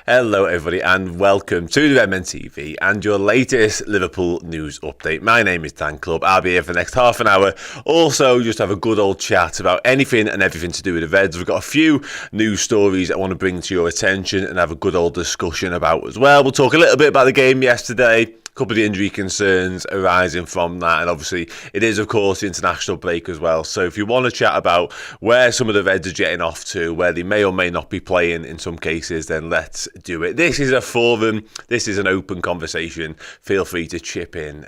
Hello everybody and welcome to the Redmen TV and your latest Liverpool news update. My name is Dan Clubb. I'll be here for the next half an hour. Also, just have a good old chat about anything and everything to do with the Reds. We've got a few news stories I want to bring to your attention and have a good old discussion about as well. We'll talk a little bit about the game yesterday. Couple of the injury concerns arising from that, and obviously it is of course the international break as well, so if you want to chat about where some of the Reds are jetting off to, where they may or may not be playing in some cases, then let's do it. This is a forum, this is an open conversation. Feel free to chip in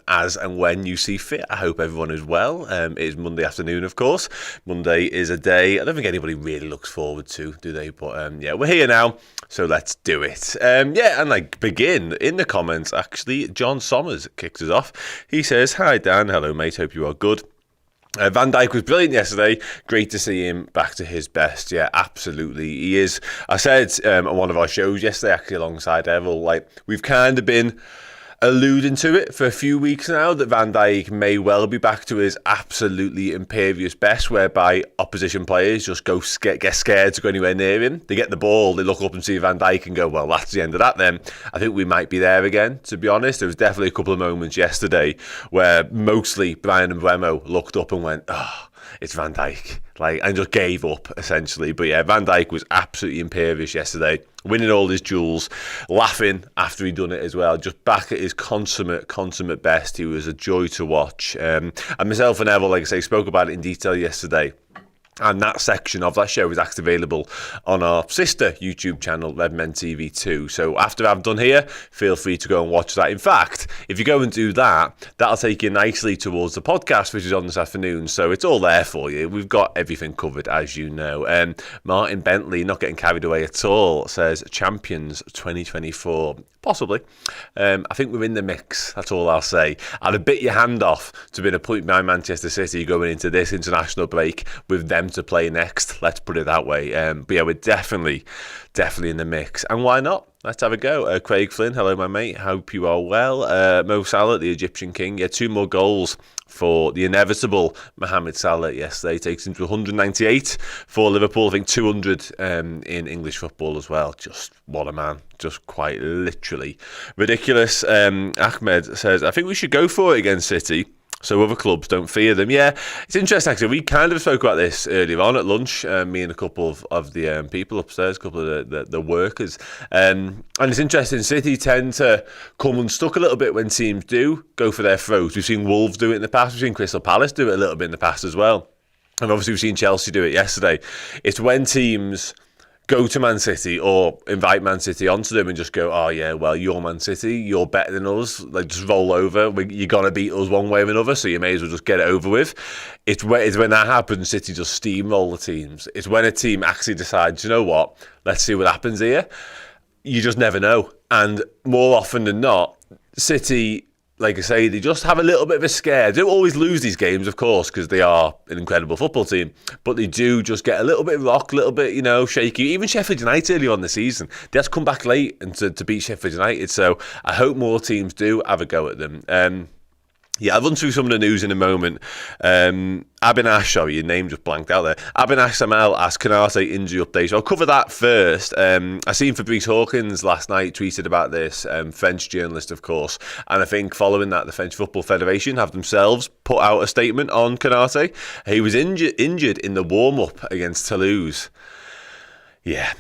as and when you see fit. I hope everyone is well. It is Monday afternoon, of course. Monday is a day I don't think anybody really looks forward to, do they? But yeah, we're here now, so let's do it. Yeah, and like begin in the comments actually. John Sommers kicks us off. He says, "Hi Dan, hello mate, hope you are good. Van Dijk was brilliant yesterday. Great to see him back to his best." Yeah, absolutely. He is. I said on one of our shows yesterday, actually alongside Errol, like we've kind of been alluding to it for a few weeks now that Van Dijk may well be back to his absolutely imperious best, whereby opposition players just get scared to go anywhere near him. They get the ball, they look up and see Van Dijk and go, well, that's the end of that then. I think we might be there again, to be honest. There was definitely a couple of moments yesterday where mostly Brian and Bremo looked up and went, oh, it's Van Dijk, and just gave up essentially. But yeah, Van Dijk was absolutely imperious yesterday, winning all his duels, laughing after he'd done it as well, just back at his consummate best. He was a joy to watch. And myself and Errol, like I say, spoke about it in detail yesterday. And that section of that show is actually available on our sister YouTube channel, Redmen TV 2. So after I've done here, feel free to go and watch that. In fact, if you go and do that, that'll take you nicely towards the podcast, which is on this afternoon. So it's all there for you. We've got everything covered, as you know. Martin Bentley, not getting carried away at all, says Champions 2024. Possibly. I think we're in the mix. That's all I'll say. I'd have bit your hand off to be a point behind Manchester City going into this international break with them to play next. Let's put it that way. But yeah, we're definitely in the mix. And why not? Let's have a go. Craig Flynn, hello my mate. Hope you are well. Mo Salah, the Egyptian king. Yeah, 2 more goals for the inevitable Mohamed Salah yesterday. Takes him to 198 for Liverpool. I think 200 in English football as well. Just what a man. Just quite literally ridiculous. Ahmed says, I think we should go for it against City, so other clubs don't fear them. Yeah, it's interesting actually. We kind of spoke about this earlier on at lunch, me and a couple of the people upstairs, a couple of the workers. And it's interesting, City tend to come unstuck a little bit when teams do go for their throats. We've seen Wolves do it in the past. We've seen Crystal Palace do it a little bit in the past as well. And obviously we've seen Chelsea do it yesterday. It's when teams go to Man City or invite Man City onto them and just go, oh yeah, well, you're Man City, you're better than us, like just roll over, you're going to beat us one way or another, so you may as well just get it over with. It's when that happens, City just steamroll the teams. It's when a team actually decides, you know what, let's see what happens here. You just never know. And more often than not, City, like I say, they just have a little bit of a scare. They don't always lose these games, of course, because they are an incredible football team, but they do just get a little bit rocked, a little bit, shaky. Even Sheffield United early on the season, they had to come back late and to beat Sheffield United. So I hope more teams do have a go at them. Yeah, I'll run through some of the news in a moment. Abinash, sorry, your name just blanked out there. Abinash Samuel asked Canate injury update. So I'll cover that first. I seen Fabrice Hawkins last night tweeted about this, French journalist, of course. And I think following that, the French Football Federation have themselves put out a statement on Canate. He was injured in the warm-up against Toulouse. Yeah.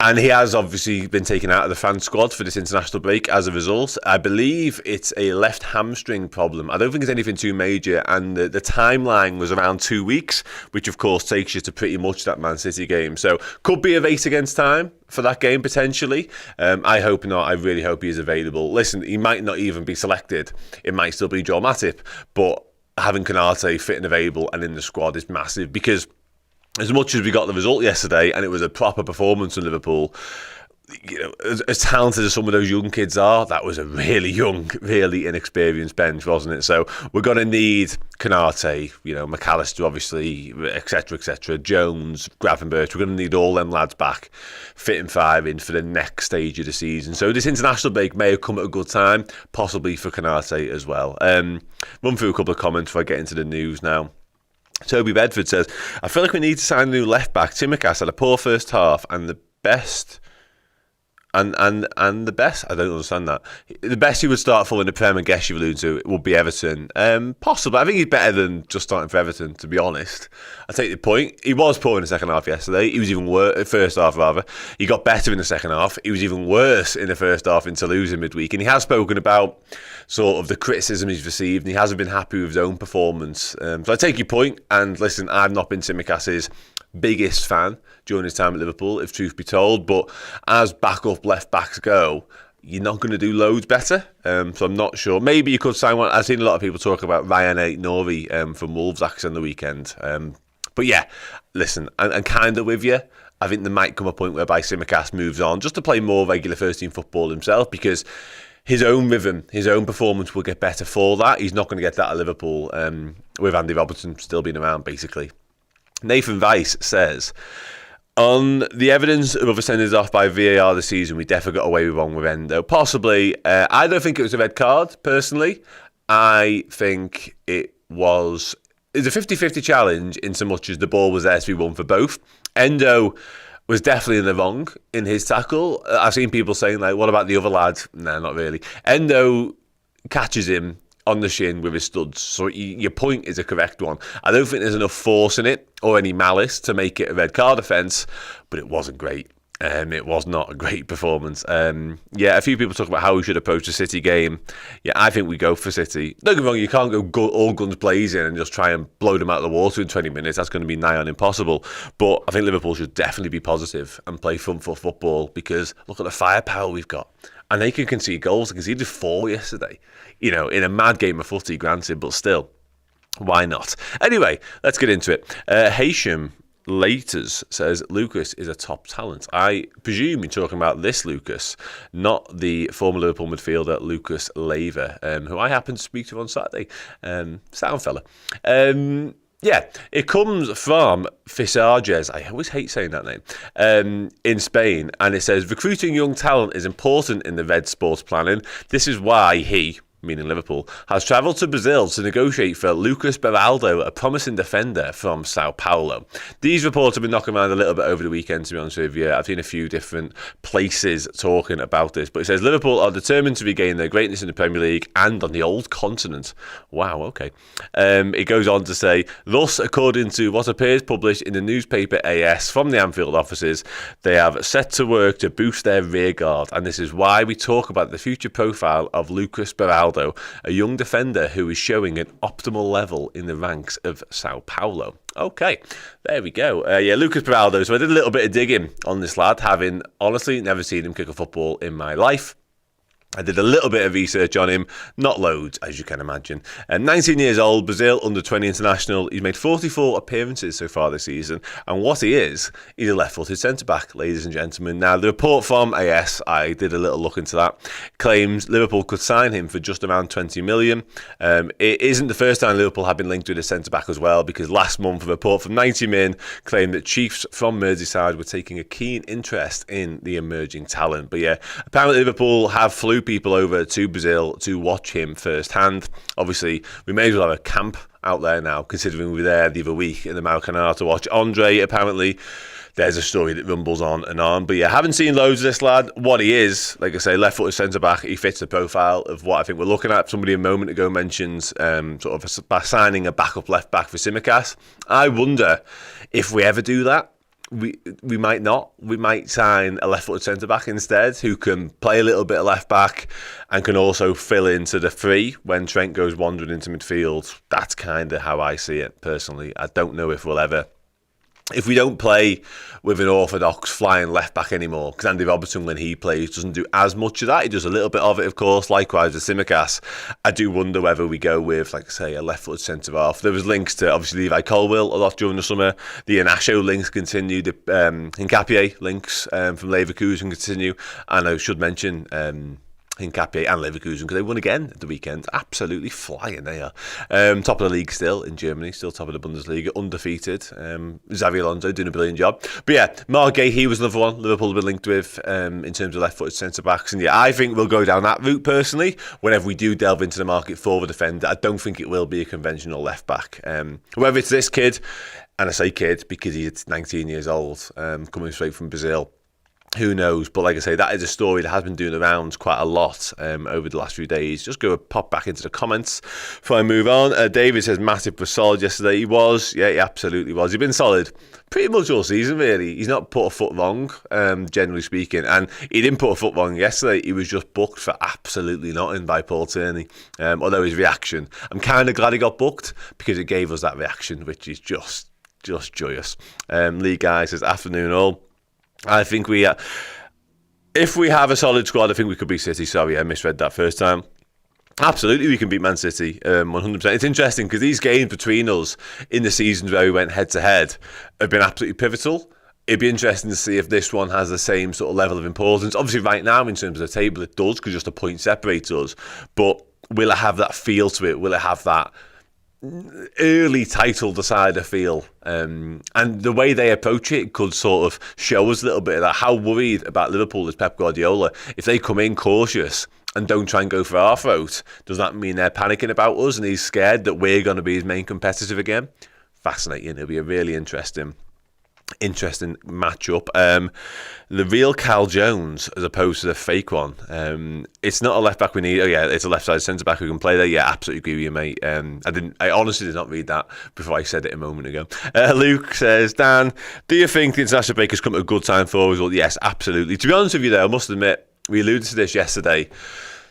And he has obviously been taken out of the France squad for this international break as a result. I believe it's a left hamstring problem. I don't think it's anything too major. And the timeline was around 2 weeks, which of course takes you to pretty much that Man City game. So could be a race against time for that game potentially. I hope not. I really hope he is available. Listen, he might not even be selected. It might still be Joel Matip. But having Canate fit and available and in the squad is massive, because as much as we got the result yesterday and it was a proper performance in Liverpool, as talented as some of those young kids are, that was a really young, really inexperienced bench, wasn't it? So we're going to need Canate, McAllister, obviously, etc., Jones, Gravenberch. We're going to need all them lads back, fit and firing for the next stage of the season. So this international break may have come at a good time, possibly for Canate as well. Run through a couple of comments before I get into the news now. Toby Bedford says, I feel like we need to sign a new left-back. Tsimikas had a poor first half and the best. And the best, I don't understand that. The best he would start for in the Prem, I guess you've alluded to, would be Everton. Possible. I think he's better than just starting for Everton, to be honest. I take the point. He was poor in the second half yesterday. He was even worse, first half rather. He got better in the second half. He was even worse in the first half into losing midweek. And he has spoken about sort of the criticism he's received, and he hasn't been happy with his own performance. So I take your point, and listen, I've not been Tsimikas' biggest fan during his time at Liverpool, if truth be told, but as backup left backs go, you're not going to do loads better. So I'm not sure. Maybe you could sign one. I've seen a lot of people talk about Ryan Aït-Nouri from Wolves actually on the weekend. But yeah, listen, I'm kind of with you. I think there might come a point whereby Tsimikas moves on just to play more regular first team football himself, because his own rhythm, his own performance will get better for that. He's not going to get that at Liverpool with Andy Robertson still being around, basically. Nathan Weiss says, on the evidence of other sendings off by VAR this season, we definitely got away with one with Endo. Possibly. I don't think it was a red card, personally. I think it was a 50-50 challenge in so much as the ball was there to be won for both. Endo was definitely in the wrong in his tackle. I've seen people saying, like, what about the other lad? No, not really. Endo catches him on the shin with his studs. So your point is a correct one. I don't think there's enough force in it or any malice to make it a red card offence, but it wasn't great. It was not a great performance. Yeah, a few people talk about how we should approach the City game. Yeah, I think we go for City. Don't get me wrong, you can't go all guns blazing and just try and blow them out of the water in 20 minutes. That's going to be nigh on impossible. But I think Liverpool should definitely be positive and play front foot football, because look at the firepower we've got. And they can concede goals. They conceded 4 yesterday. You know, in a mad game of footy, granted, but still, why not? Anyway, let's get into it. Hashim Laters says, Lucas is a top talent. I presume you're talking about this Lucas, not the former Liverpool midfielder Lucas Leiva, who I happened to speak to on Saturday. Sound fella. Yeah, it comes from Fisarges. I always hate saying that name. In Spain, and it says, recruiting young talent is important in the Red sports planning. This is why he, meaning Liverpool, has travelled to Brazil to negotiate for Lucas BERALDO, a promising defender from Sao Paulo. These reports have been knocking around a little bit over the weekend, to be honest with you. I've seen a few different places talking about this, but it says Liverpool are determined to regain their greatness in the Premier League and on the old continent. Wow, okay. It goes on to say, thus, according to what appears published in the newspaper AS from the Anfield offices, they have set to work to boost their rear guard, and this is why we talk about the future profile of Lucas BERALDO, a young defender who is showing an optimal level in the ranks of Sao Paulo. Okay, there we go. Yeah, Lucas BERALDO. So I did a little bit of digging on this lad, having honestly never seen him kick a football in my life. I did a little bit of research on him, not loads, as you can imagine. 19 years old, Brazil under-20 international. He's made 44 appearances so far this season. And what he is, he's a left-footed centre-back, ladies and gentlemen. Now, the report from AS, I did a little look into that, claims Liverpool could sign him for just around 20 million. It isn't the first time Liverpool have been linked with a centre-back as well, because last month a report from 90 Min claimed that Chiefs from Merseyside were taking a keen interest in the emerging talent. But yeah, apparently Liverpool have flew people over to Brazil to watch him firsthand. Obviously, we may as well have a camp out there now, considering we were there the other week in the Maracanã to watch Andre. Apparently, there's a story that rumbles on and on. But yeah, haven't seen loads of this lad. What he is, like I say, left-footed centre-back. He fits the profile of what I think we're looking at. Somebody a moment ago mentioned sort of by signing a backup left-back for Tsimikas. I wonder if we ever do that. We might not. We might sign a left-footed centre-back instead, who can play a little bit of left-back and can also fill into the free when Trent goes wandering into midfield. That's kind of how I see it, personally. I don't know if we'll ever... If we don't play with an orthodox flying left-back anymore, because Andy Robertson, when he plays, doesn't do as much of that. He does a little bit of it, of course, likewise with Tsimikas. I do wonder whether we go with, like I say, a left-footed centre-half. There was links to, obviously, Levi Colwill a lot during the summer. The Inacio links continue. The Hincapié links from Leverkusen continue. And I should mention... Hincapié and Leverkusen, because they won again at the weekend. Absolutely flying they are. Top of the league still in Germany, still top of the Bundesliga, undefeated. Xavi Alonso doing a brilliant job. But yeah, Marc Guéhi, he was another one Liverpool have been linked with in terms of left-footed centre-backs. And yeah, I think we'll go down that route personally whenever we do delve into the market for the defender. I don't think it will be a conventional left-back. Whether it's this kid, and I say kid because he's 19 years old, coming straight from Brazil, who knows? But like I say, that is a story that has been doing the rounds quite a lot over the last few days. Just go pop back into the comments before I move on. David says Matip was solid yesterday. He was. Yeah, he absolutely was. He's been solid pretty much all season, really. He's not put a foot wrong, generally speaking. And he didn't put a foot wrong yesterday. He was just booked for absolutely nothing by Paul Tierney. Although his reaction, I'm kind of glad he got booked because it gave us that reaction, which is just joyous. Lee Guy says, afternoon all. I think if we have a solid squad, I think we could beat City. Sorry, I misread that first time. Absolutely, we can beat Man City, 100%. It's interesting because these games between us in the seasons where we went head-to-head have been absolutely pivotal. It'd be interesting to see if this one has the same sort of level of importance. Obviously, right now, in terms of the table, it does because just a point separates us. But will it have that feel to it? Will it have that early title decider feel, and the way they approach it could sort of show us a little bit of that. How worried about Liverpool is Pep Guardiola? If they come in cautious and don't try and go for our throat, does that mean they're panicking about us and he's scared that we're going to be his main competitor again? Fascinating. It'll be a really interesting matchup. The real Cal Jones as opposed to the fake one. It's not a left back we need. Oh yeah, it's a left side centre back who can play there. Yeah, absolutely agree with you, mate. I honestly did not read that before I said it a moment ago. Luke says, Dan, do you think the international break has come at a good time for us? Well, yes, absolutely. To be honest with you, though, I must admit we alluded to this yesterday.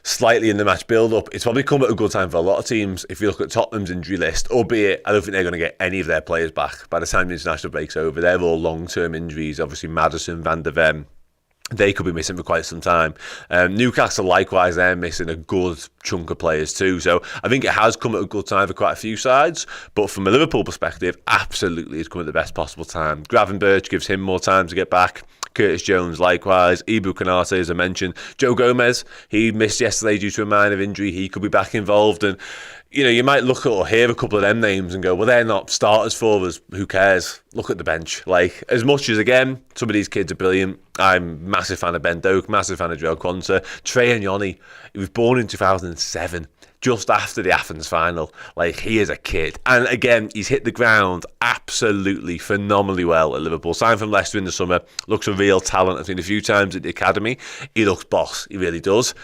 Slightly in the match build-up, it's probably come at a good time for a lot of teams. If you look at Tottenham's injury list, albeit I don't think they're going to get any of their players back by the time the international break's over. They're all long-term injuries. Obviously, Maddison, Van der Ven, they could be missing for quite some time. Newcastle, likewise, they're missing a good chunk of players too. So I think it has come at a good time for quite a few sides. But from a Liverpool perspective, absolutely it's come at the best possible time. Gravenberch gives him more time to get back. Curtis Jones, likewise. Ibu Konate, as I mentioned. Joe Gomez, he missed yesterday due to a minor injury. He could be back involved. And, you know, you might look at or hear a couple of them names and go, well, they're not starters for us. Who cares? Look at the bench. Like, as much as, again, some of these kids are brilliant. I'm a massive fan of Ben Doak, massive fan of Joe Quanta. Trey Agnoni, he was born in 2007. Just after the Athens final. Like, he is a kid. And again, he's hit the ground absolutely phenomenally well at Liverpool. Signed from Leicester in the summer. Looks a real talent. I've seen a few times at the academy. He looks boss. He really does.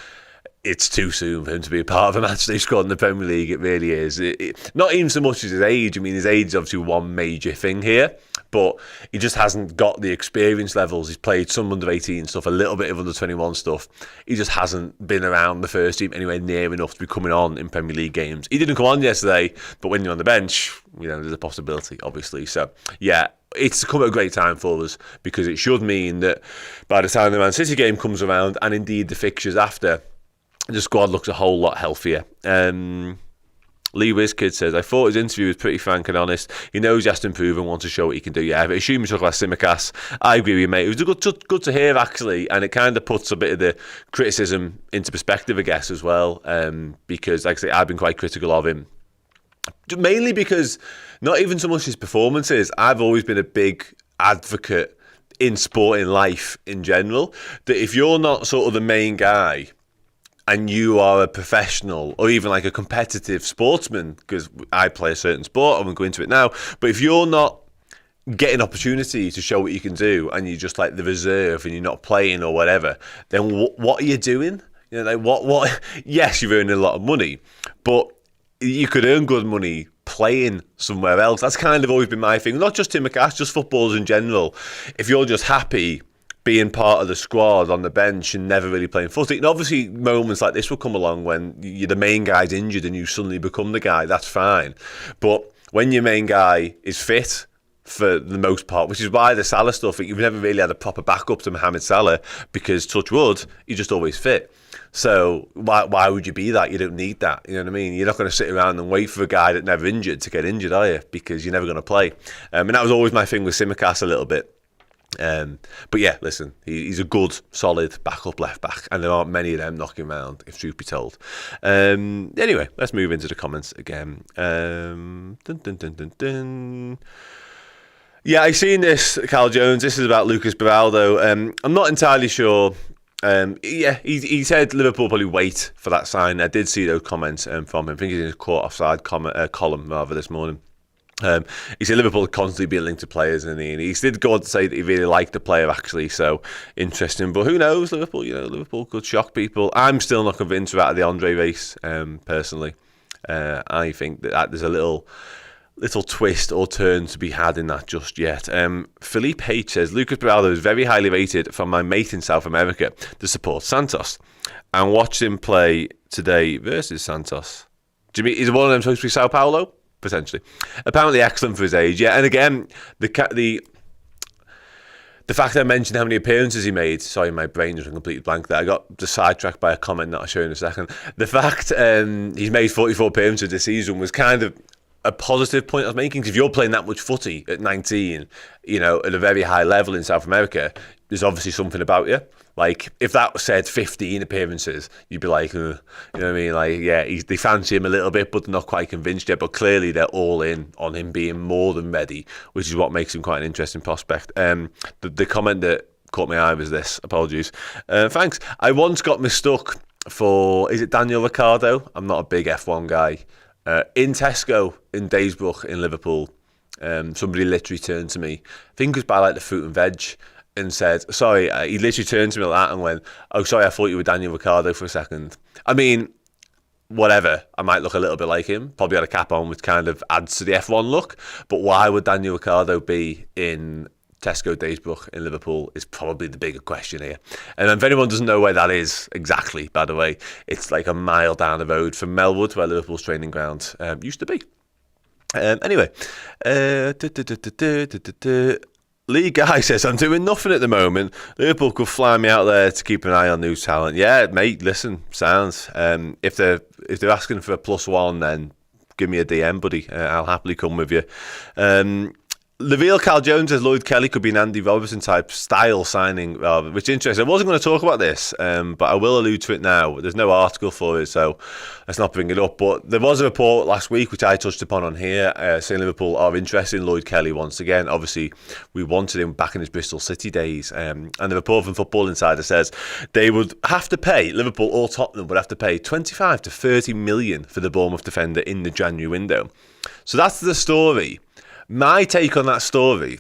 It's too soon for him to be a part of a matchday squad in the Premier League. It really is. Not even so much as his age. I mean, his age is obviously one major thing here. But he just hasn't got the experience levels. He's played some under-18 stuff, a little bit of under-21 stuff. He just hasn't been around the first team anywhere near enough to be coming on in Premier League games. He didn't come on yesterday, but when you're on the bench, you know, there's a possibility, obviously. So, yeah, it's come at a great time for us because it should mean that by the time the Man City game comes around, and indeed the fixtures after, the squad looks a whole lot healthier. Lee Wizkid says, I thought his interview was pretty frank and honest. He knows he has to improve and wants to show what he can do. Yeah, but assume he talk about Tsimikas. I agree with you, mate. It was good to hear, actually, and it kind of puts a bit of the criticism into perspective, I guess, as well, because, like I say, I've been quite critical of him. Mainly because, not even so much his performances, I've always been a big advocate in sport, in life, in general, that if you're not sort of the main guy, and you are a professional or even like a competitive sportsman, because I play a certain sport, I won't go into it now, but if you're not getting opportunity to show what you can do and you're just like the reserve and you're not playing or whatever, then what are you doing? You know, like what? Yes, you're earning a lot of money, but you could earn good money playing somewhere else. That's kind of always been my thing. Not just Tsimikas, just footballers in general. If you're just happy being part of the squad on the bench and never really playing footy. And obviously moments like this will come along when you're the main guy's injured and you suddenly become the guy. That's fine. But when your main guy is fit for the most part, which is why the Salah stuff, you've never really had a proper backup to Mohamed Salah because, touch wood, you're just always fit. So why would you be that? You don't need that. You know what I mean? You're not going to sit around and wait for a guy that never injured to get injured, are you? Because you're never going to play. And that was always my thing with Tsimikas a little bit. But yeah, listen, he's a good, solid backup left back, and there aren't many of them knocking around, if truth be told. Anyway, let's move into the comments again. Yeah, I seen this, Cal Jones. This is about Lucas Beraldo. I'm not entirely sure. Yeah, he said Liverpool probably wait for that sign. I did see those comments from him. I think he's in his caught offside column rather this morning. He said Liverpool are constantly being linked to players, and he did go on to say that he really liked the player, actually. So interesting, but who knows? Liverpool could shock people. I'm still not convinced about the Andre race, personally. I think that there's a little twist or turn to be had in that just yet. Philippe H says Lucas Beraldo is very highly rated from my mate in South America to support Santos, and watched him play today versus Santos. Do you mean is one of them supposed to be Sao Paulo? Potentially. Apparently excellent for his age, yeah. And again, the fact that I mentioned how many appearances he made, sorry, my brain just went completely blank there. I got just sidetracked by a comment that I'll show you in a second. The fact he's made 44 appearances this season was kind of a positive point I was making, because if you're playing that much footy at 19, at a very high level in South America, there's obviously something about you. Like, if that said 15 appearances, you'd be like, you know what I mean? Like, yeah, they fancy him a little bit, but they're not quite convinced yet. But clearly, they're all in on him being more than ready, which is what makes him quite an interesting prospect. The comment that caught my eye was this. Apologies. Thanks. I once got mistook for, is it Daniel Ricciardo? I'm not a big F1 guy. In Tesco, in Daysbrook, in Liverpool, somebody literally turned to me, I think it was by like the fruit and veg, and said, sorry, he literally turned to me like that and went, oh, sorry, I thought you were Daniel Ricciardo for a second. I mean, whatever, I might look a little bit like him, probably had a cap on, which kind of adds to the F1 look, but why would Daniel Ricciardo be in Tesco Daysbrook in Liverpool is probably the bigger question here. And if anyone doesn't know where that is exactly, by the way, it's like a mile down the road from Melwood, where Liverpool's training ground used to be. Anyway, Lee Guy says, I'm doing nothing at the moment. Liverpool could fly me out there to keep an eye on new talent. Yeah, mate, listen, sounds. If they're asking for a +1, then give me a DM, buddy. I'll happily come with you. The real Cal Jones says Lloyd Kelly could be an Andy Robertson type style signing, which is interesting. I wasn't going to talk about this, but I will allude to it now. There's no article for it, so let's not bring it up. But there was a report last week, which I touched upon on here, saying Liverpool are interested in Lloyd Kelly once again. Obviously, we wanted him back in his Bristol City days. And the report from Football Insider says they would have to pay, Liverpool or Tottenham would have to pay 25 to 30 million for the Bournemouth defender in the January window. So that's the story. My take on that story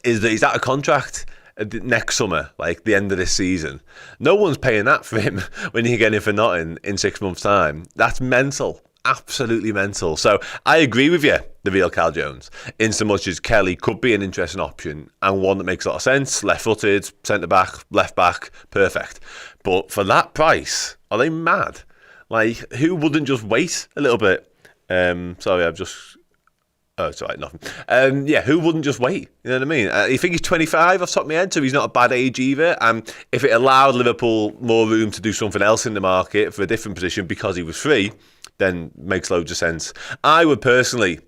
is that he's out of contract next summer, like the end of this season. No one's paying that for him when you get him for nothing in 6 months' time. That's mental. Absolutely mental. So I agree with you, the real Cal Jones, in so much as Kelly could be an interesting option and one that makes a lot of sense. Left-footed, centre-back, left-back, perfect. But for that price, are they mad? Like, who wouldn't just wait a little bit? Sorry, I've just... Oh, it's all right, nothing. Who wouldn't just wait? You know what I mean? You think he's 25 off the top of my head, so he's not a bad age either. And if it allowed Liverpool more room to do something else in the market for a different position because he was free, then makes loads of sense. I would personally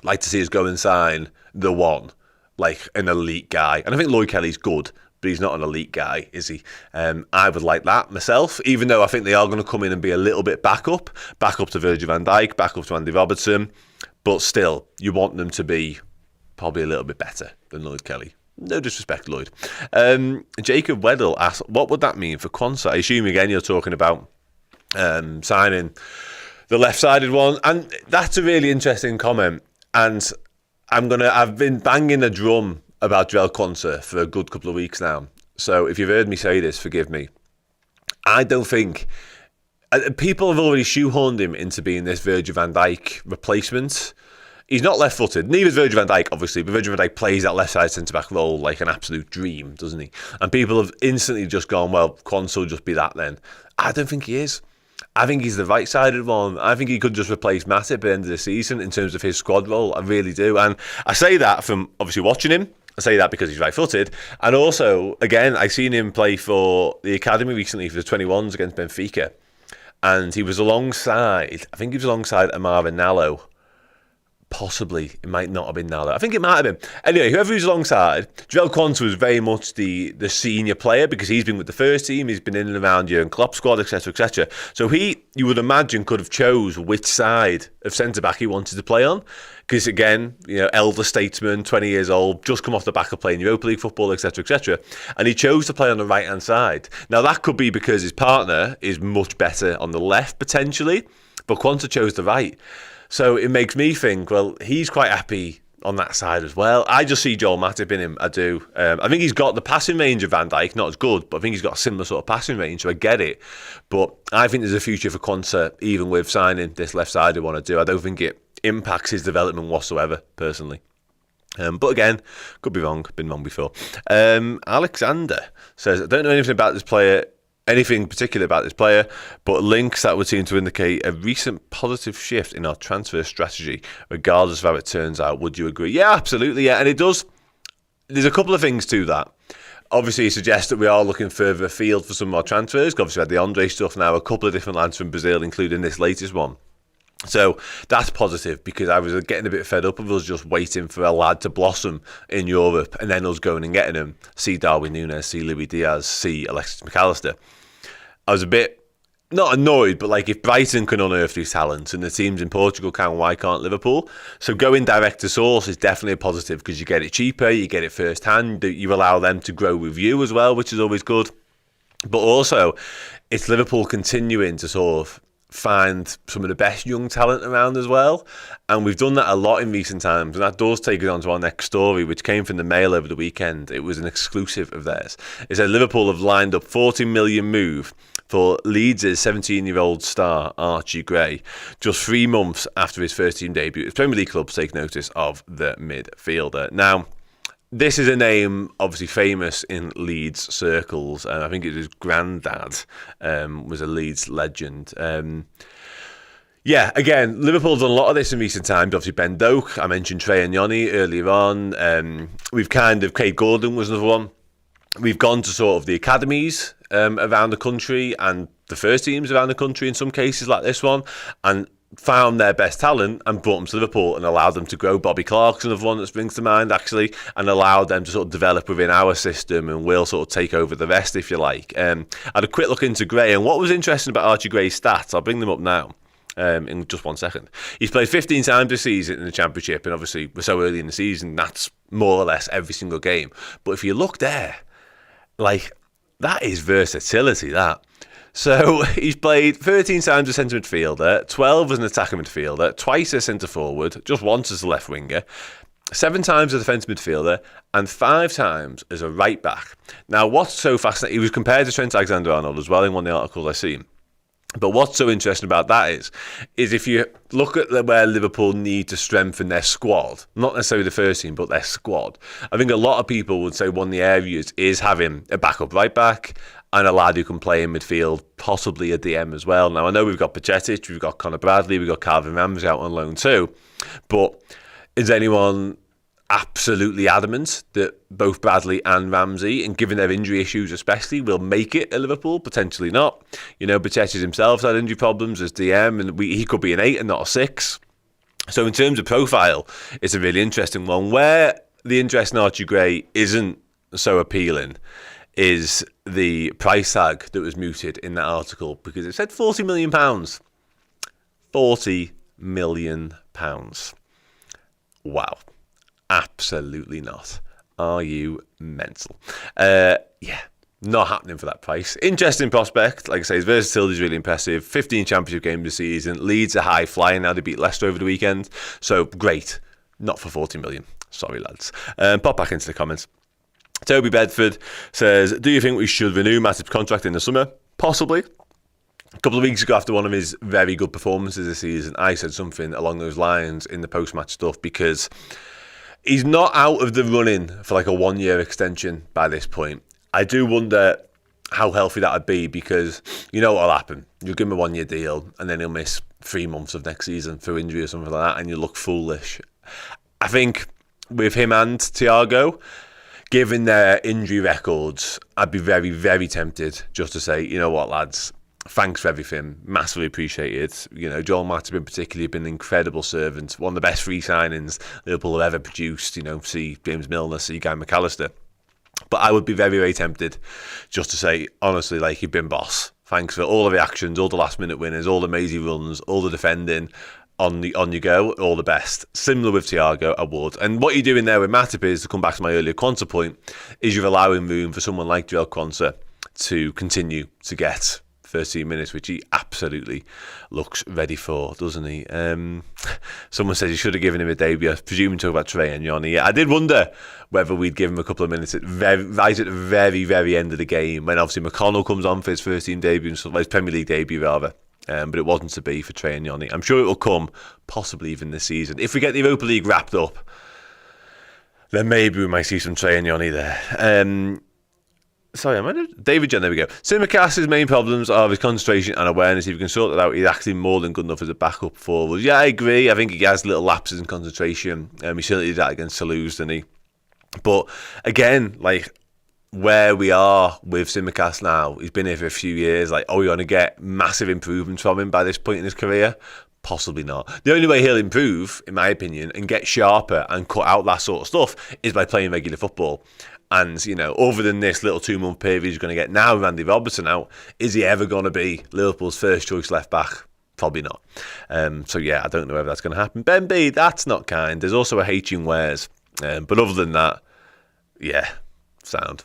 like to see us go and sign the one, like an elite guy. And I think Lloyd Kelly's good, but he's not an elite guy, is he? I would like that myself, even though I think they are going to come in and be a little bit back up to Virgil van Dijk, back up to Andy Robertson. But still, you want them to be probably a little bit better than Lloyd Kelly. No disrespect, Lloyd. Jacob Weddle asked, what would that mean for Quansah? I assume, again, you're talking about signing the left-sided one. And that's a really interesting comment. And I've been banging the drum about Jarell Quansah for a good couple of weeks now. So if you've heard me say this, forgive me. I don't think... People have already shoehorned him into being this Virgil van Dijk replacement. He's not left-footed. Neither is Virgil van Dijk, obviously, but Virgil van Dijk plays that left-side centre-back role like an absolute dream, doesn't he? And people have instantly just gone, well, Quansah will just be that then. I don't think he is. I think he's the right-sided one. I think he could just replace Matip at the end of the season in terms of his squad role. I really do. And I say that from obviously watching him. I say that because he's right-footed. And also, again, I seen him play for the academy recently for the 21s against Benfica. And he was alongside, I think he was alongside Amara Nallo. Possibly, it might not have been Nallo. I think it might have been. Anyway, whoever he was alongside, Jarell Quansah was very much the senior player because he's been with the first team, he's been in and around Jurgen Klopp's squad, etc., etc. So he, you would imagine, could have chose which side of centre-back he wanted to play on. Because again, elder statesman, 20 years old, just come off the back of playing Europa League football, etc., etc. And he chose to play on the right-hand side. Now, that could be because his partner is much better on the left, potentially, but Quansah chose the right. So it makes me think, well, he's quite happy on that side as well. I just see Joel Matip in him. I do. I think he's got the passing range of Van Dijk, not as good, but I think he's got a similar sort of passing range, so I get it. But I think there's a future for Quansah, even with signing this left side I want to do. I don't think it impacts his development whatsoever, personally. But again, could be wrong, been wrong before. Alexander says, I don't know anything particular about this player, but links that would seem to indicate a recent positive shift in our transfer strategy, regardless of how it turns out. Would you agree? Yeah, absolutely, yeah. And it does. There's a couple of things to that. Obviously, it suggests that we are looking further afield for some more transfers. Obviously, we had the Andre stuff now, a couple of different lads from Brazil, including this latest one. So that's positive, because I was getting a bit fed up of us just waiting for a lad to blossom in Europe and then us going and getting him. See Darwin Núñez, see Luis Diaz, see Alexis McAllister. I was a bit, not annoyed, but like, if Brighton can unearth these talents and the teams in Portugal can, why can't Liverpool? So going direct to source is definitely a positive, because you get it cheaper, you get it first hand, you allow them to grow with you as well, which is always good. But also, it's Liverpool continuing to sort of find some of the best young talent around as well, and we've done that a lot in recent times, and that does take us on to our next story, which came from the Mail over the weekend. It was an exclusive of theirs. It said Liverpool have lined up 40 million move for Leeds' 17-year-old star Archie Gray, just 3 months after his first team debut. His Premier League clubs take notice of the midfielder. Now, this is a name obviously famous in Leeds circles, and I think his granddad was a Leeds legend. Yeah, again, Liverpool's done a lot of this in recent times. Obviously, Ben Doak, I mentioned Trey and Yoni earlier on. We've Craig Gordon was another one. We've gone to sort of the academies around the country and the first teams around the country in some cases like this one, and found their best talent and brought them to Liverpool and allowed them to grow. Bobby Clark's another one that springs to mind, actually, and allowed them to sort of develop within our system, and we'll sort of take over the rest, if you like. I had a quick look into Gray, and what was interesting about Archie Gray's stats, I'll bring them up now in just 1 second. He's played 15 times this season in the Championship, and obviously we're so early in the season, that's more or less every single game. But if you look there, like, that is versatility, that. So he's played 13 times as centre midfielder, 12 as an attacking midfielder, twice as centre forward, just once as a left winger, 7 times as a defensive midfielder, and 5 times as a right back. Now, what's so fascinating, he was compared to Trent Alexander-Arnold as well in one of the articles I've seen. But what's so interesting about that is if you look at where Liverpool need to strengthen their squad, not necessarily the first team, but their squad, I think a lot of people would say one of the areas is having a backup right back and a lad who can play in midfield, possibly a DM as well. Now, I know we've got Pacetic, we've got Conor Bradley, we've got Calvin Ramsey out on loan too, but is anyone absolutely adamant that both Bradley and Ramsey, and given their injury issues especially, will make it at Liverpool? Potentially not. You know, Pacetic himself had injury problems as DM, and he could be an 8 and not a 6. So in terms of profile, it's a really interesting one. Where the interest in Archie Gray isn't so appealing is the price tag that was mooted in that article, because it said £40 million. £40 million. Wow. Absolutely not. Are you mental? Yeah, not happening for that price. Interesting prospect. Like I say, his versatility is really impressive. 15 championship games this season. Leeds are high flying now. They beat Leicester over the weekend. So great. Not for 40 million. Sorry, lads. Pop back into the comments. Toby Bedford says, do you think we should renew Matip's contract in the summer? Possibly. A couple of weeks ago, after one of his very good performances this season, I said something along those lines in the post-match stuff, because he's not out of the running for like a 1-year extension by this point. I do wonder how healthy that would be, because you know what will happen. You'll give him a 1-year deal and then he'll miss 3 months of next season through injury or something like that, and you look foolish. I think with him and Thiago, given their injury records, I'd be very, very tempted just to say, you know what, lads, thanks for everything. Massively appreciated. You know, Joel Matip in particular been an incredible servant. One of the best free signings Liverpool have ever produced. You know, see James Milner, see Guy McAllister. But I would be very, very tempted just to say, honestly, like, you've been boss. Thanks for all the reactions, all the last-minute winners, all the mazy runs, all the defending. On you go, all the best. Similar with Thiago, I would. And what you're doing there with Matip is, to come back to my earlier Quansah point, is you're allowing room for someone like Joel Quansah to continue to get first 2 minutes, which he absolutely looks ready for, doesn't he? Someone says he should have given him a debut. I presume talk about Trey and Yanni. I did wonder whether we'd give him a couple of minutes right at the very, very end of the game, when obviously McConnell comes on for his first team debut, his Premier League debut rather. But it wasn't to be for Trey and Yanni. I'm sure it will come, possibly even this season. If we get the Europa League wrapped up, then maybe we might see some Trey and Yanni there. David John, there we go. Tsimikas' main problems are his concentration and awareness. If you can sort that out, he's actually more than good enough as a backup forward. Yeah, I agree. I think he has little lapses in concentration. He certainly did that against Toulouse, didn't he? But again, like, where we are with Tsimikas now, he's been here for a few years. Like, are we going to get massive improvements from him by this point in his career? Possibly not. The only way he'll improve, in my opinion, and get sharper and cut out that sort of stuff is by playing regular football. And, you know, other than this little 2-month period he's going to get now with Andy Robertson out, is he ever going to be Liverpool's first choice left back? Probably not. So, yeah, I don't know whether that's going to happen. Ben B, that's not kind. There's also a H in Wares. But other than that, yeah, sound.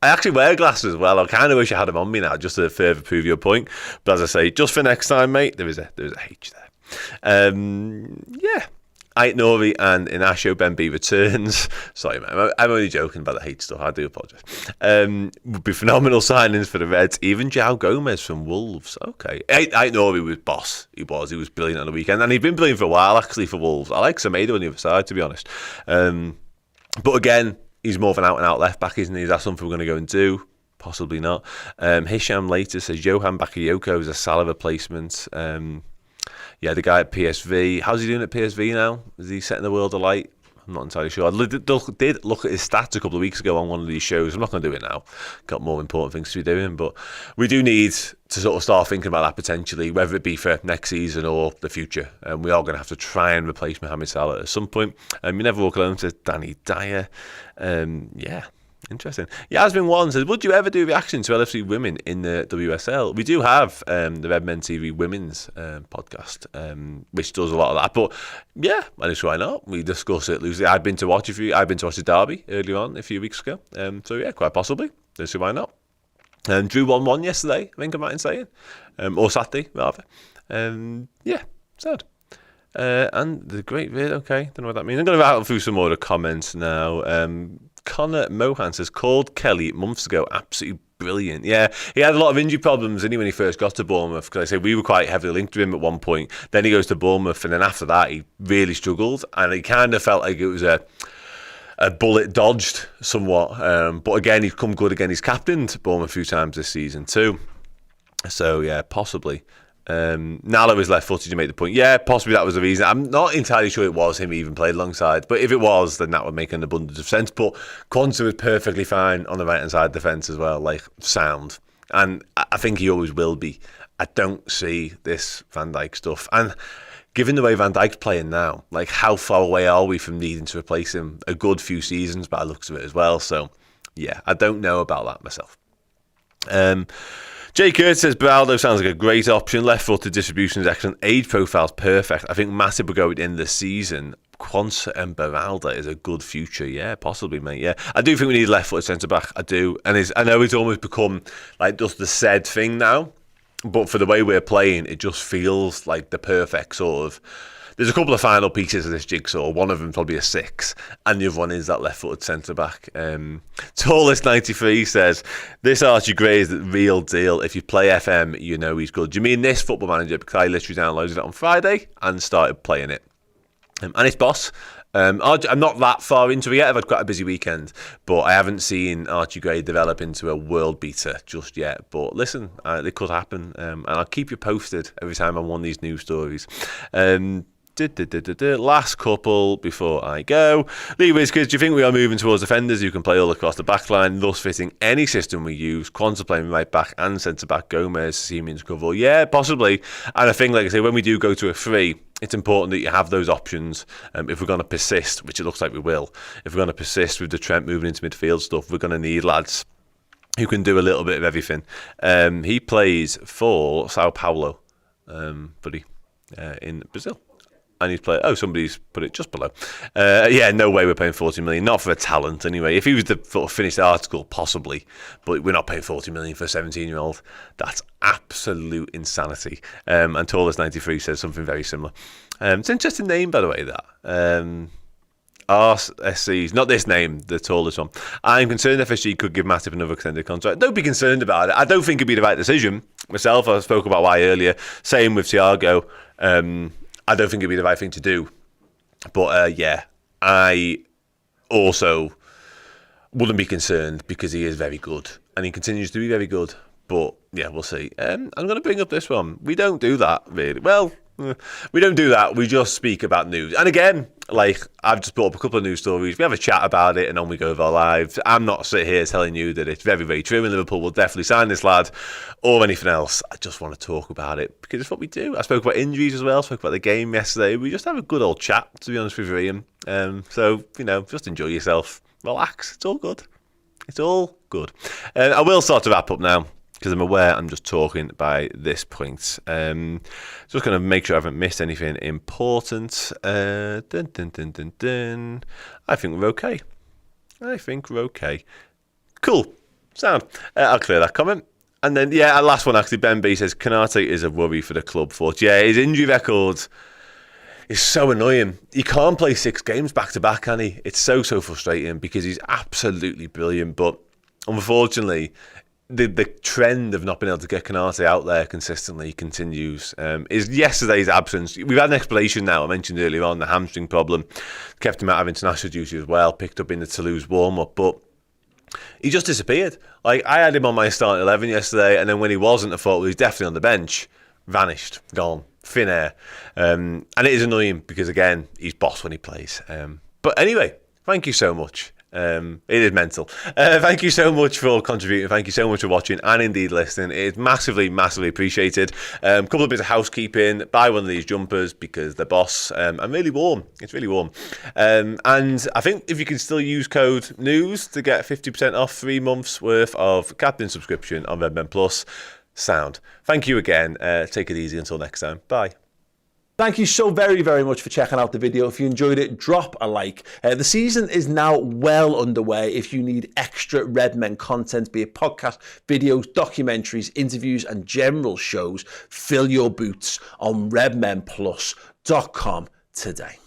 I actually wear glasses as well. I kind of wish I had them on me now, just to further prove your point. But as I say, just for next time, mate, there is a H there. Yeah. Ait Nori and Inasho Ben B returns. Sorry, man. I'm only joking about the hate stuff. I do apologise. Would be phenomenal signings for the Reds. Even João Gomez from Wolves. Okay. Ait Nori was boss. He was brilliant on the weekend. And he's been brilliant for a while, actually, for Wolves. I like Semedo on the other side, to be honest. But again, he's more of an out-and-out left-back, isn't he? Is that something we're going to go and do? Possibly not. Hisham later says Johan Bakayoko is a Salah replacement. Yeah, the guy at PSV. How's he doing at PSV now? Is he setting the world alight? I'm not entirely sure. I did look at his stats a couple of weeks ago on one of these shows. I'm not going to do it now. Got more important things to be doing. But we do need to sort of start thinking about that potentially, whether it be for next season or the future. And we are going to have to try and replace Mohamed Salah at some point. You never walk alone, says Danny Dyer. Yeah. Interesting. Yasmin One says, would you ever do reaction to LFC women in the WSL? We do have the Red Men TV women's podcast, which does a lot of that. But yeah, and it's why not? We discuss it loosely. I've been to watch the derby earlier on a few weeks ago. So yeah, quite possibly. Let's see why not. Drew 1-1 yesterday, I think I might be saying. Or Saturday, rather. Yeah, sad. And the great vid, okay, don't know what that means. I'm going to rattle through some more of the comments now. Connor Mohan says, called Kelly months ago, absolutely brilliant. Yeah, he had a lot of injury problems, didn't he, when he first got to Bournemouth? Because I say we were quite heavily linked to him at one point. Then he goes to Bournemouth, and then after that, he really struggled, and he kind of felt like it was a bullet dodged somewhat. But again, he's come good again. He's captained Bournemouth a few times this season too. So yeah, possibly. Nalo is left-footed, you make the point. Yeah, possibly that was the reason. I'm not entirely sure it was him he even played alongside, but if it was, then that would make an abundance of sense. But Quanta was perfectly fine on the right-hand side of the fence as well, like sound. And I think he always will be. I don't see this Van Dijk stuff. And given the way Van Dijk's playing now, like how far away are we from needing to replace him? A good few seasons by the looks of it as well. So, yeah, I don't know about that myself. Jay Kurt says, Beraldo sounds like a great option. Left-footed, distribution is excellent. Age profile's perfect. I think Matip will go at the end of the season. Quansah and Beraldo is a good future. Yeah, possibly, mate. Yeah, I do think we need left-footed centre-back. I do. And I know it's almost become like just the said thing now. But for the way we're playing, it just feels like the perfect sort of... There's a couple of final pieces of this jigsaw. One of them probably a 6, and the other one is that left-footed centre-back. Tallest 93 says, this Archie Gray is the real deal. If you play FM, you know he's good. Do you mean this Football Manager? Because I literally downloaded it on Friday and started playing it. And it's boss. I'm not that far into it yet. I've had quite a busy weekend, but I haven't seen Archie Gray develop into a world beater just yet. But listen, it could happen, and I'll keep you posted every time I'm on these news stories. Last couple before I go. Lee Wizkids, do you think we are moving towards defenders who can play all across the back line, thus fitting any system we use? Quanta playing right back and centre back, Gomez seeming to cover. Yeah, possibly. And I think, like I say, when we do go to a 3, it's important that you have those options. If we're going to persist, which it looks like we will, if we're going to persist with the Trent moving into midfield stuff, we're going to need lads who can do a little bit of everything. He plays for Sao Paulo, buddy, in Brazil. And he's played. Oh, somebody's put it just below. Yeah, no way we're paying 40 million. Not for a talent, anyway. If he was to sort of finish the article, possibly. But we're not paying 40 million for a 17-year-old. That's absolute insanity. And Tallest93 says something very similar. It's an interesting name, by the way, that. RSC's, not this name, the tallest one. I'm concerned FSG could give Matip another extended contract. Don't be concerned about it. I don't think it'd be the right decision. Myself, I spoke about why earlier. Same with Thiago. I don't think it'd be the right thing to do. But yeah, I also wouldn't be concerned because he is very good. And he continues to be very good. But yeah, we'll see. I'm going to bring up this one. We don't do that, really. Well, we don't do that. We just speak about news. And again, like, I've just brought up a couple of news stories. We have a chat about it and on we go with our lives. I'm not sitting here telling you that it's very, very true and Liverpool will definitely sign this lad or anything else. I just want to talk about it because it's what we do. I spoke about injuries as well. I spoke about the game yesterday. We just have a good old chat, to be honest with you, Ian. So, you know, just enjoy yourself. Relax. It's all good. It's all good. I will start to wrap up now, because I'm aware I'm just talking by this point. Just going to make sure I haven't missed anything important. I think we're okay. Cool. Sound. I'll clear that comment. And then, yeah, last one actually. Ben B says, Konate is a worry for the club. Yeah, his injury record is so annoying. He can't play 6 games back to back, can he? It's so frustrating because he's absolutely brilliant. But unfortunately, the trend of not being able to get Konate out there consistently continues. Is yesterday's absence. We've had an explanation now. I mentioned earlier on the hamstring problem. Kept him out of international duty as well. Picked up in the Toulouse warm-up. But he just disappeared. Like, I had him on my starting 11 yesterday, and then when he wasn't, I thought, well, he's definitely on the bench. Vanished. Gone. Thin air. And it is annoying because, again, he's boss when he plays. But anyway, thank you so much. It is mental. Thank you so much for contributing. Thank you so much for watching and indeed listening. It is massively appreciated. A couple of bits of housekeeping. Buy one of these jumpers because they're boss and really warm. It's really warm. And I think if you can still use code NEWS to get 50% off 3 months worth of Captain subscription on Redmen Plus, sound. Thank you again. Take it easy until next time. Bye. Thank you so very, very much for checking out the video. If you enjoyed it, drop a like. The season is now well underway. If you need extra Redmen content, be it podcast, videos, documentaries, interviews, and general shows, fill your boots on redmenplus.com today.